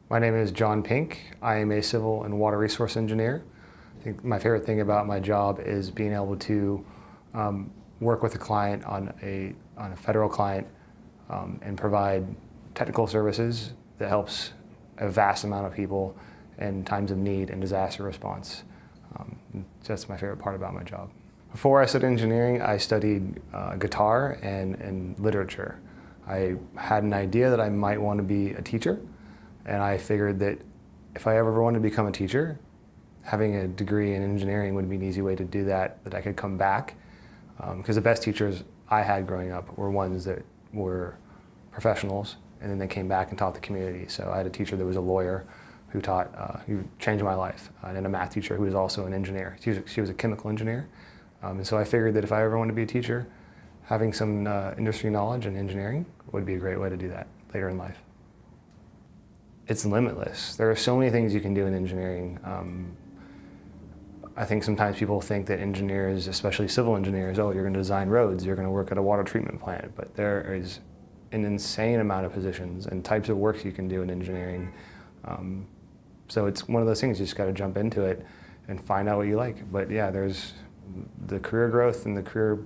My name is John Pink. I am a civil and water resource engineer. I think my favorite thing about my job is being able to work with a client on a federal client and provide technical services that helps a vast amount of people in times of need and disaster response. That's my favorite part about my job. Before I studied engineering, I studied guitar and literature. I had an idea that I might want to be a teacher, and I figured that if I ever wanted to become a teacher, having a degree in engineering would be an easy way to do that, that I could come back. Because the best teachers I had growing up were ones that were professionals, and then they came back and taught the community. So I had a teacher that was a lawyer who who changed my life, and then a math teacher who was also an engineer. She was a chemical engineer. And so I figured that if I ever wanted to be a teacher, having some industry knowledge and engineering would be a great way to do that later in life. It's limitless. There are so many things you can do in engineering. I think sometimes people think that engineers, especially civil engineers, oh, you're going to design roads, you're going to work at a water treatment plant, but there is an insane amount of positions and types of work you can do in engineering. So it's one of those things, you just got to jump into it and find out what you like. But yeah, there's the career growth and the career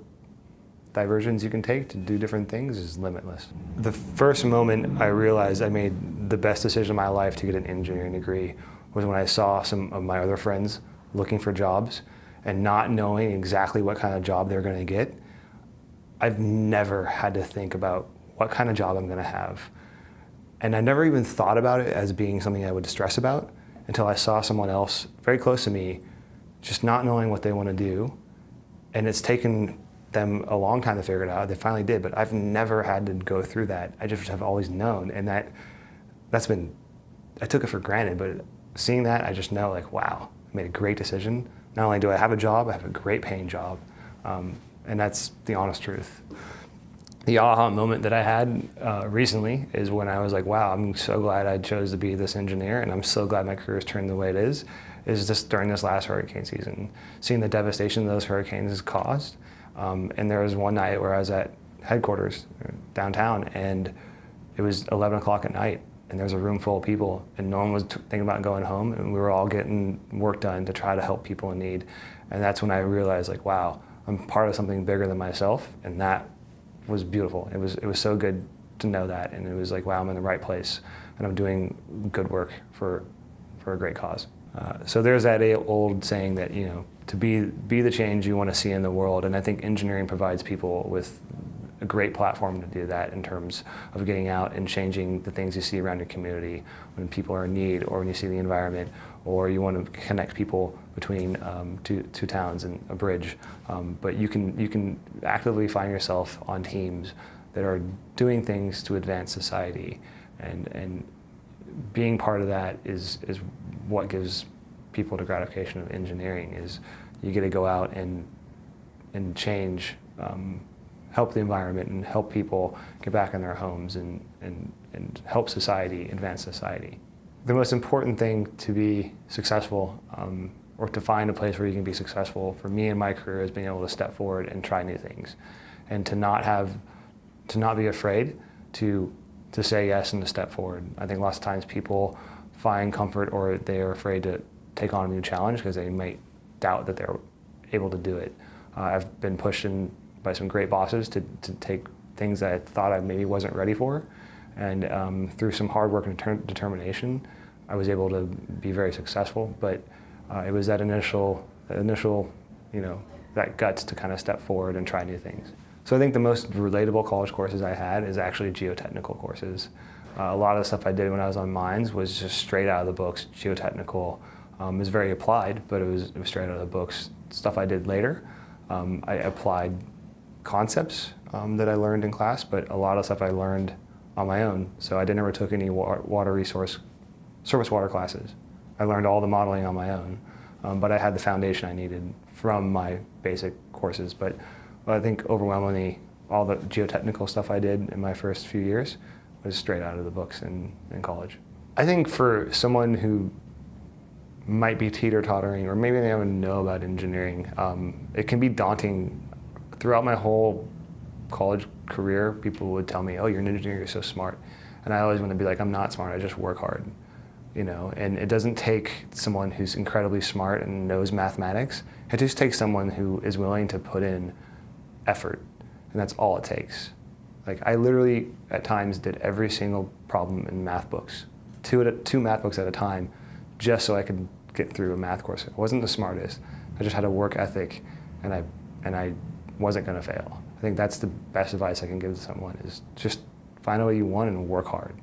diversions you can take to do different things is limitless. The first moment I realized I made the best decision of my life to get an engineering degree was when I saw some of my other friends looking for jobs and not knowing exactly what kind of job they're going to get. I've never had to think about what kind of job I'm going to have. And I never even thought about it as being something I would stress about until I saw someone else very close to me just not knowing what they want to do. And it's taken them a long time to figure it out. They finally did, but I've never had to go through that. I just have always known, and that's been, I took it for granted, but seeing that, I just know, like, wow, I made a great decision. Not only do I have a job, I have a great paying job, and that's the honest truth. The aha moment that I had recently is when I was like, wow, I'm so glad I chose to be this engineer, and I'm so glad my career has turned the way it is just during this last hurricane season. Seeing the devastation those hurricanes has caused. And there was one night where I was at headquarters downtown, and it was 11 o'clock at night, and there was a room full of people, and no one was thinking about going home, and we were all getting work done to try to help people in need. And that's when I realized, like, wow, I'm part of something bigger than myself, and that was beautiful. It was so good to know that, and it was like, wow, I'm in the right place, and I'm doing good work for a great cause. So there's that old saying that, you know, to be the change you want to see in the world, and I think engineering provides people with a great platform to do that in terms of getting out and changing the things you see around your community when people are in need, or when you see the environment, or you want to connect people between two towns and a bridge. But you can actively find yourself on teams that are doing things to advance society, and being part of that is what gives people the gratification of engineering. Is you get to go out and change, help the environment and help people get back in their homes and help society, advance society. The most important thing to be successful, or to find a place where you can be successful, for me in my career, is being able to step forward and try new things, and to not be afraid to say yes and to step forward. I think lots of times people find comfort, or they are afraid to take on a new challenge because they might doubt that they're able to do it. I've been pushed in by some great bosses to take things that I thought I maybe wasn't ready for, and through some hard work and determination, I was able to be very successful. But it was that initial, you know, that guts to kind of step forward and try new things. So I think the most relatable college courses I had is actually geotechnical courses. A lot of the stuff I did when I was on mines was just straight out of the books, geotechnical. It was very applied, but it was straight out of the books. Stuff I did later, I applied concepts that I learned in class, but a lot of stuff I learned on my own. So I never took any surface water classes. I learned all the modeling on my own, but I had the foundation I needed from my basic courses. But I think overwhelmingly, all the geotechnical stuff I did in my first few years was straight out of the books in college. I think for someone who might be teeter-tottering, or maybe they don't even know about engineering, it can be daunting. Throughout my whole college career, people would tell me, oh, you're an engineer, you're so smart. And I always want to be like, I'm not smart, I just work hard. and it doesn't take someone who's incredibly smart and knows mathematics. It just takes someone who is willing to put in effort, and that's all it takes. Like, I literally, at times, did every single problem in math books, two math books at a time, just so I could get through a math course. I wasn't the smartest. I just had a work ethic, and I wasn't going to fail. I think that's the best advice I can give to someone, is just find out what you want and work hard.